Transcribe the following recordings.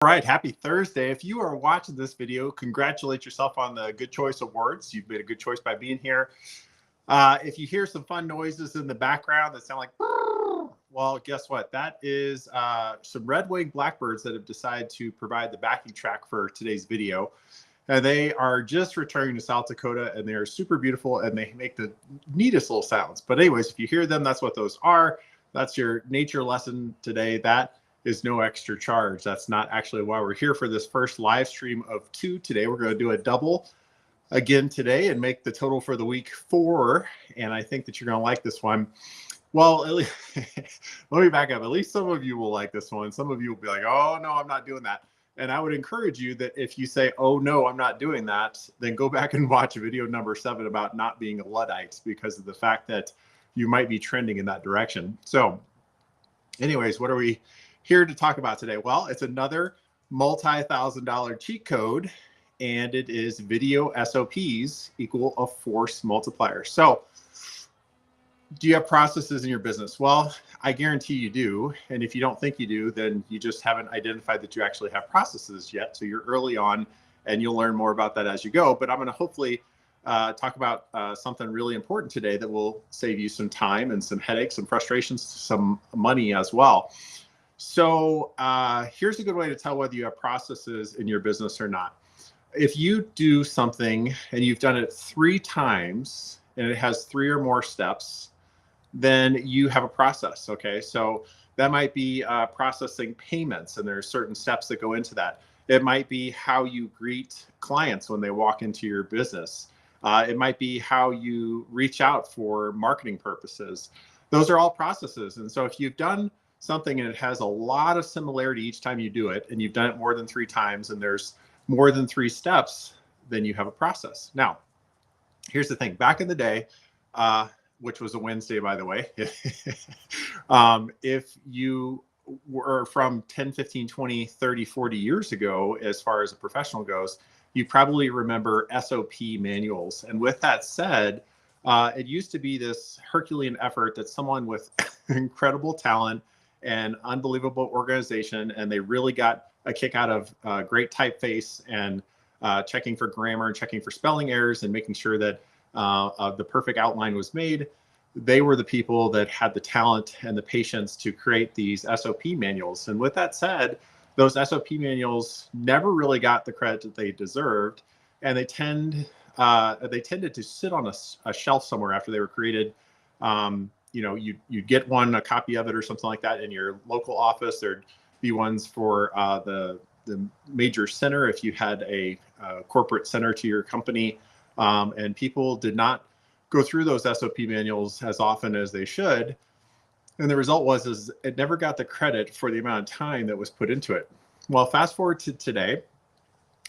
All right, happy Thursday. If you are watching this video, congratulate yourself on the Good Choice Awards. You've made a good choice by being here. If you hear some fun noises in the background that sound like, well, guess what? That is some red-winged blackbirds that have decided to provide the backing track for today's video. And they are just returning to South Dakota, and they are super beautiful, and they make the neatest little sounds. But anyways, if you hear them, that's what those are. That's your nature lesson today. That is no extra charge. That's not actually why we're here for this first live stream of 2 today. We're going to do a double again today and make the total for the week 4. And I think that you're going to like this one. Well, at least, let me back up. At least some of you will like this one. Some of you will be like, oh, no, I'm not doing that. And I would encourage you that if you say, oh, no, I'm not doing that, then go back and watch video number 7 about not being a Luddite because of the fact that you might be trending in that direction. So anyways, what are we here to talk about today? Well, it's another multi-$1,000 cheat code, and it is video SOPs equal a force multiplier. So do you have processes in your business? Well, I guarantee you do. And if you don't think you do, then you just haven't identified that you actually have processes yet. So you're early on, and you'll learn more about that as you go. But I'm going to hopefully talk about something really important today that will save you some time and some headaches, some frustrations, some money as well. So here's a good way to tell whether you have processes in your business or not. If you do something and you've done it 3 times and it has 3 or more steps, then you have a process. Okay, so that might be processing payments, and there's certain steps that go into that. It might be how you greet clients when they walk into your business. It might be how you reach out for marketing purposes. Those are all processes. And so if you've done something and it has a lot of similarity each time you do it, and you've done it more than 3 times, and there's more than 3 steps, then you have a process. Now, here's the thing. Back in the day, which was a Wednesday, by the way, if you were from 10, 15, 20, 30, 40 years ago, as far as a professional goes, you probably remember SOP manuals. And with that said, it used to be this Herculean effort that someone with incredible talent and unbelievable organization, and they really got a kick out of great typeface and checking for grammar and checking for spelling errors and making sure that the perfect outline was made. They were the people that had the talent and the patience to create these SOP manuals. And with that said, those SOP manuals never really got the credit that they deserved, and they tended to sit on a shelf somewhere after they were created. You know, you'd get a copy of it or something like that in your local office. There'd be ones for the major center if you had a corporate center to your company, and people did not go through those SOP manuals as often as they should. And the result was it never got the credit for the amount of time that was put into it. Well, fast forward to today,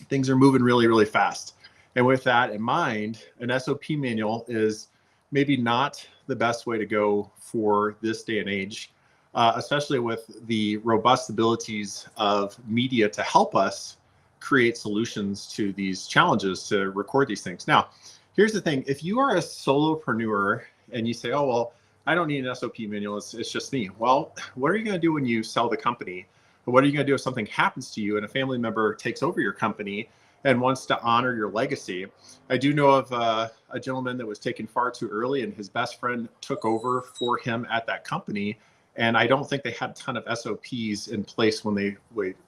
things are moving really, really fast. And with that in mind, an SOP manual is maybe not the best way to go for this day and age, especially with the robust abilities of media to help us create solutions to these challenges to record these things. Now, here's the thing. If you are a solopreneur and you say, oh, well, I don't need an SOP manual, it's just me. Well, what are you going to do when you sell the company? What are you going to do if something happens to you and a family member takes over your company and wants to honor your legacy? I do know of a gentleman that was taken far too early, and his best friend took over for him at that company. And I don't think they had a ton of SOPs in place when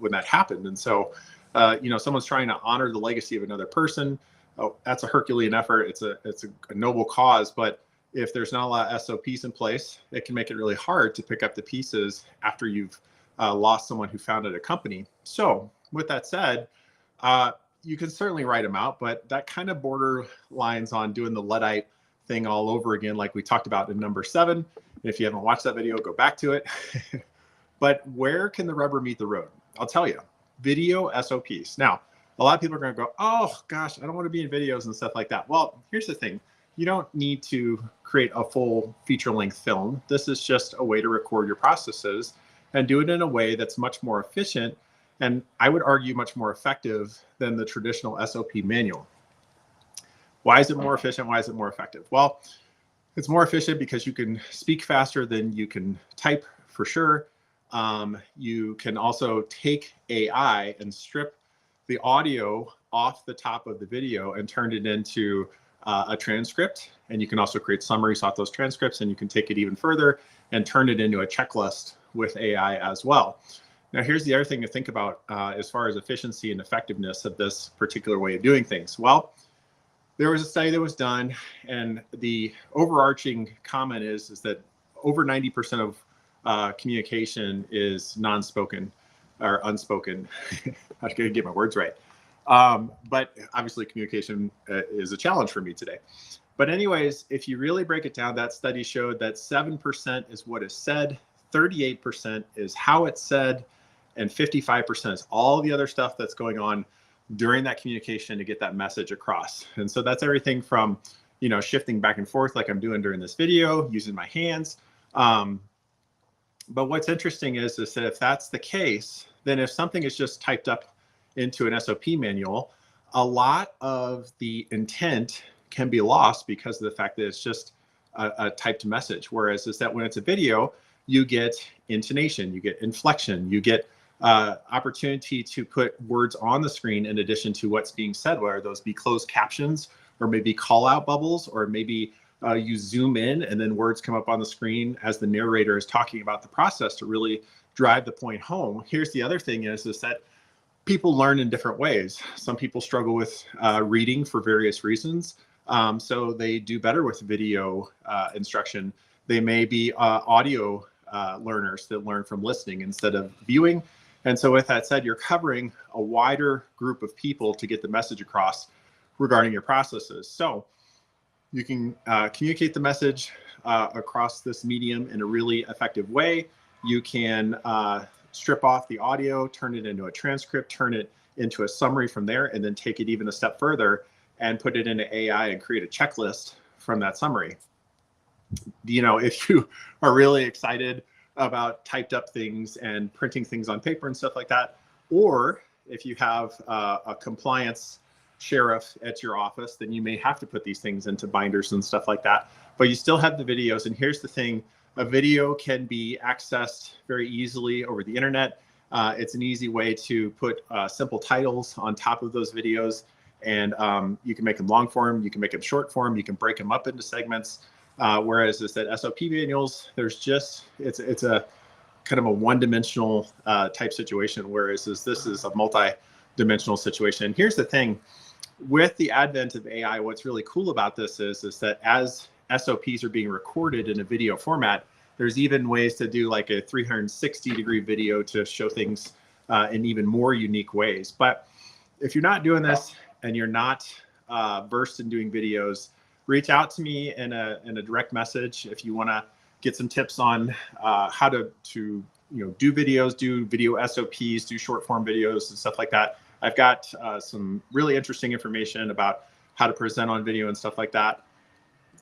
that happened. And so, you know, someone's trying to honor the legacy of another person. Oh, that's a Herculean effort. It's a noble cause, but if there's not a lot of SOPs in place, it can make it really hard to pick up the pieces after you've lost someone who founded a company. So with that said, you can certainly write them out, but that kind of borderlines on doing the Luddite thing all over again, like we talked about in number 7. And if you haven't watched that video, go back to it. But where can the rubber meet the road? I'll tell you, video SOPs. Now, a lot of people are going to go, oh gosh, I don't want to be in videos and stuff like that. Well, here's the thing. You don't need to create a full feature-length film. This is just a way to record your processes and do it in a way that's much more efficient, and I would argue much more effective than the traditional SOP manual. Why is it more efficient? Why is it more effective? Well, it's more efficient because you can speak faster than you can type, for sure. You can also take AI and strip the audio off the top of the video and turn it into a transcript. And you can also create summaries off those transcripts, and you can take it even further and turn it into a checklist with AI as well. Now, here's the other thing to think about as far as efficiency and effectiveness of this particular way of doing things. Well, there was a study that was done, and the overarching comment is that over 90% of communication is non-spoken or unspoken. I gotta get my words right. But obviously communication is a challenge for me today. But anyways, if you really break it down, that study showed that 7% is what is said, 38% is how it's said, and 55% is all the other stuff that's going on during that communication to get that message across. And so that's everything from, you know, shifting back and forth like I'm doing during this video, using my hands. But what's interesting is that if that's the case, then if something is just typed up into an SOP manual, a lot of the intent can be lost because of the fact that it's just a typed message. Whereas is that when it's a video, you get intonation, you get inflection, you get opportunity to put words on the screen in addition to what's being said, whether those be closed captions or maybe call out bubbles, or maybe you zoom in and then words come up on the screen as the narrator is talking about the process to really drive the point home. Here's the other thing is that people learn in different ways. Some people struggle with reading for various reasons. So they do better with video instruction. They may be audio learners that learn from listening instead of viewing. And so with that said, you're covering a wider group of people to get the message across regarding your processes. So you can communicate the message across this medium in a really effective way. You can strip off the audio, turn it into a transcript, turn it into a summary from there, and then take it even a step further and put it into AI and create a checklist from that summary. You know, if you are really excited about typed up things and printing things on paper and stuff like that, or if you have a compliance sheriff at your office, then you may have to put these things into binders and stuff like that. But you still have the videos. And here's the thing, a video can be accessed very easily over the internet. It's an easy way to put simple titles on top of those videos. And you can make them long form, you can make them short form, you can break them up into segments. Whereas is that SOP manuals, there's just, it's a kind of a one-dimensional type situation, whereas this is a multi-dimensional situation. And here's the thing, with the advent of AI, what's really cool about this is that as SOPs are being recorded in a video format, there's even ways to do like a 360-degree video to show things in even more unique ways. But if you're not doing this and you're not versed in doing videos, reach out to me in a direct message if you want to get some tips on how to do videos, do video SOPs, do short form videos and stuff like that. I've got some really interesting information about how to present on video and stuff like that.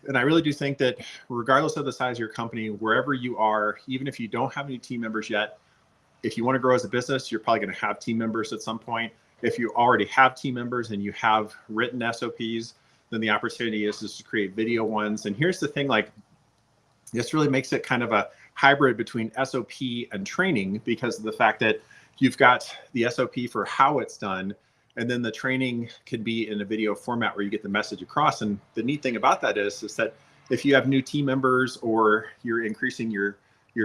And I really do think that regardless of the size of your company, wherever you are, even if you don't have any team members yet, if you want to grow as a business, you're probably going to have team members at some point. If you already have team members and you have written SOPs, then the opportunity is to create video ones. And here's the thing, like, this really makes it kind of a hybrid between SOP and training, because of the fact that you've got the SOP for how it's done, and then the training can be in a video format where you get the message across. And the neat thing about that is that if you have new team members or you're increasing your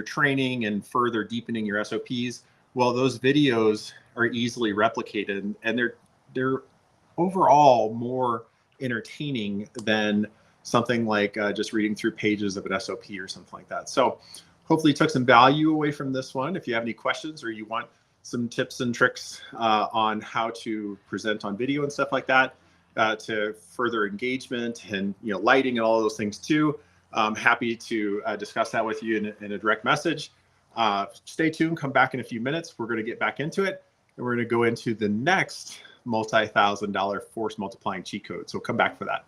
training and further deepening your SOPs, well, those videos are easily replicated, and they're overall more entertaining than something like just reading through pages of an SOP or something like that. So hopefully you took some value away from this one. If you have any questions or you want some tips and tricks on how to present on video and stuff like that to further engagement and lighting and all those things too, I'm happy to discuss that with you in a direct message. Stay tuned, come back in a few minutes. We're going to get back into it, and we're going to go into the next multi-$1,000 force multiplying cheat code. So come back for that.